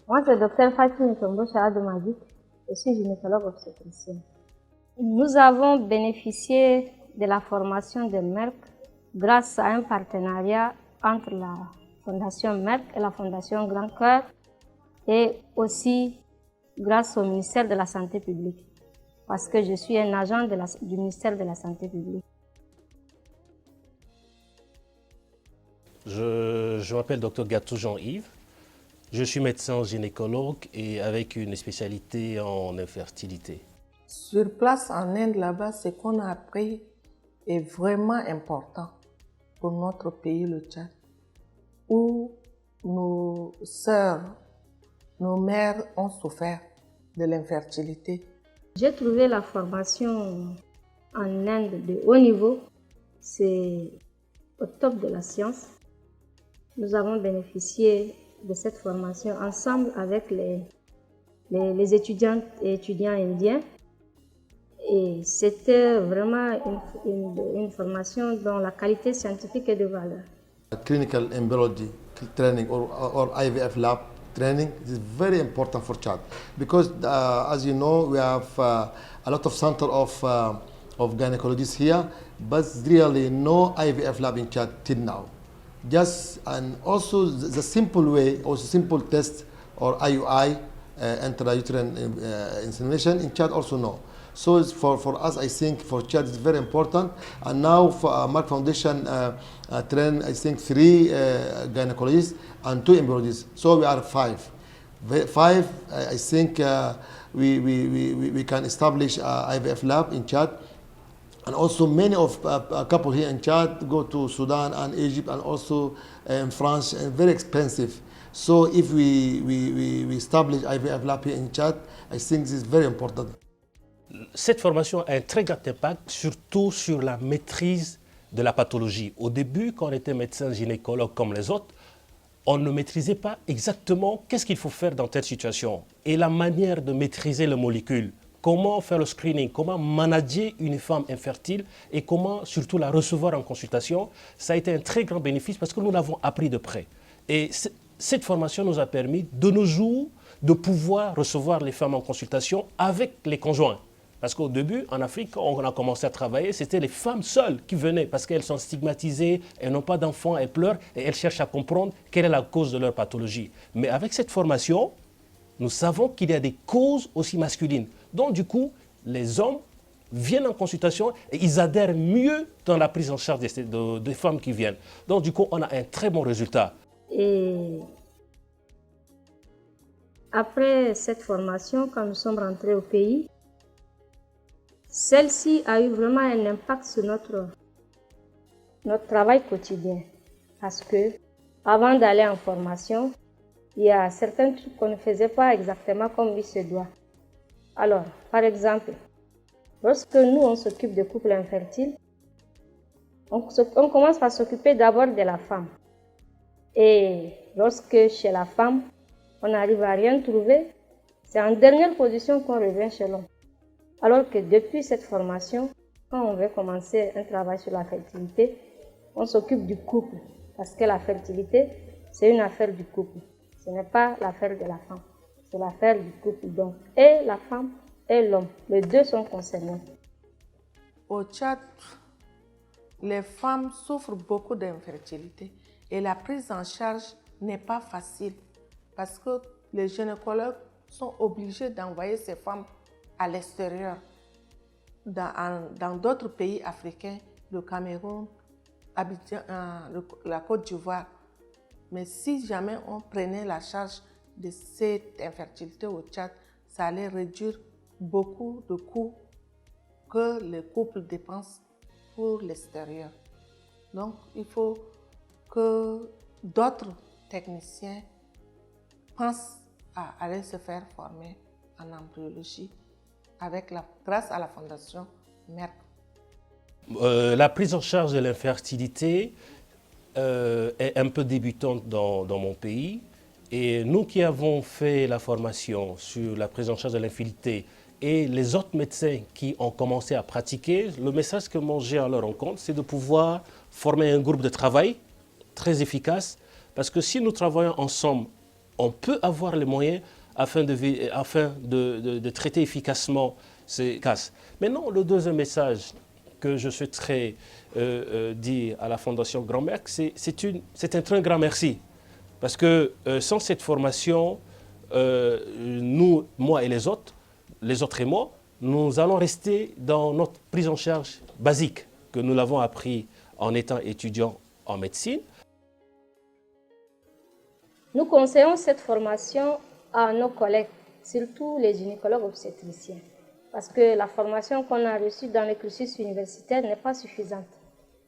Moi, c'est Dr Fatou Ntombo Charadomadik, je suis gynécologue obstétricien. Nous avons bénéficié de la formation de Merck grâce à un partenariat entre la Fondation Merck et la Fondation Grand Cœur et aussi grâce au ministère de la Santé publique, parce que je suis un agent du ministère de la Santé publique. Je m'appelle Dr Gatou Jean-Yves. Je suis médecin gynécologue et avec une spécialité en infertilité. Sur place en Inde, là-bas, ce qu'on a appris est vraiment important pour notre pays, le Tchad, où nos sœurs, nos mères ont souffert de l'infertilité. J'ai trouvé la formation en Inde de haut niveau. C'est au top de la science. Nous avons bénéficié de cette formation ensemble avec les étudiantes et étudiants indiens. Et c'était vraiment une formation dont la qualité scientifique est de valeur. Clinical embryology training or IVF lab training is very important for Chad because, as you know, we have a lot of center of gynecologists here, but really no IVF lab in Chad till now. Just and also the simple way, also simple test or IUI, intrauterine insemination in Chad also no. So for us, I think for Chad it's very important. And now for Merck Foundation train, I think 3 gynecologists and 2 embryologists. So we are 5. 5, I think we can establish IVF lab in Chad. And also many of a couple here in Chad go to Sudan and Egypt and also in France, and very expensive. So if we establish IVF lab here in Chad, I think this is very important. Cette formation a un très grand impact, surtout sur la maîtrise de la pathologie. Au début, quand on était médecin gynécologue comme les autres, on ne maîtrisait pas exactement qu'est-ce qu'il faut faire dans telle situation. Et la manière de maîtriser les molécules, comment faire le screening, comment manager une femme infertile et comment surtout la recevoir en consultation, ça a été un très grand bénéfice parce que nous l'avons appris de près. Et cette formation nous a permis, de nos jours, de pouvoir recevoir les femmes en consultation avec les conjoints. Parce qu'au début, en Afrique, quand on a commencé à travailler, c'était les femmes seules qui venaient parce qu'elles sont stigmatisées, elles n'ont pas d'enfants, elles pleurent et elles cherchent à comprendre quelle est la cause de leur pathologie. Mais avec cette formation, nous savons qu'il y a des causes aussi masculines. Donc du coup, les hommes viennent en consultation et ils adhèrent mieux dans la prise en charge des femmes qui viennent. Donc du coup, on a un très bon résultat. Et après cette formation, quand nous sommes rentrés au pays, celle-ci a eu vraiment un impact sur notre travail quotidien. Parce que avant d'aller en formation, il y a certains trucs qu'on ne faisait pas exactement comme il se doit. Alors, par exemple, lorsque nous, on s'occupe de couples infertiles, on commence par s'occuper d'abord de la femme. Et lorsque chez la femme, on n'arrive à rien trouver, c'est en dernière position qu'on revient chez l'homme. Alors que depuis cette formation, quand on veut commencer un travail sur la fertilité, on s'occupe du couple. Parce que la fertilité, c'est une affaire du couple. Ce n'est pas l'affaire de la femme. C'est l'affaire du couple. Donc, et la femme et l'homme, les deux sont concernés. Au Tchad, les femmes souffrent beaucoup d'infertilité et la prise en charge n'est pas facile parce que les gynécologues sont obligés d'envoyer ces femmes à l'extérieur. Dans d'autres pays africains, le Cameroun, Abidjan, la Côte d'Ivoire. Mais si jamais on prenait la charge de cette infertilité au Tchad, ça allait réduire beaucoup de coûts que les couples dépensent pour l'extérieur. Donc, il faut que d'autres techniciens pensent à aller se faire former en embryologie grâce à la Fondation Merck. La prise en charge de l'infertilité est un peu débutante dans mon pays. Et nous qui avons fait la formation sur la prise en charge de l'infertilité et les autres médecins qui ont commencé à pratiquer, le message que moi j'ai à leur rencontre, c'est de pouvoir former un groupe de travail très efficace. Parce que si nous travaillons ensemble on peut avoir les moyens afin de traiter efficacement ces cas. Maintenant, le deuxième message que je souhaiterais dire à la Fondation Grand Merck, c'est un très grand merci. Parce que sans cette formation, nous, moi et les autres et moi, nous allons rester dans notre prise en charge basique, que nous l'avons appris en étant étudiants en médecine. Nous conseillons cette formation à nos collègues, surtout les gynécologues obstétriciens, parce que la formation qu'on a reçue dans le cursus universitaire n'est pas suffisante.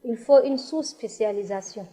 Il faut une sous-spécialisation.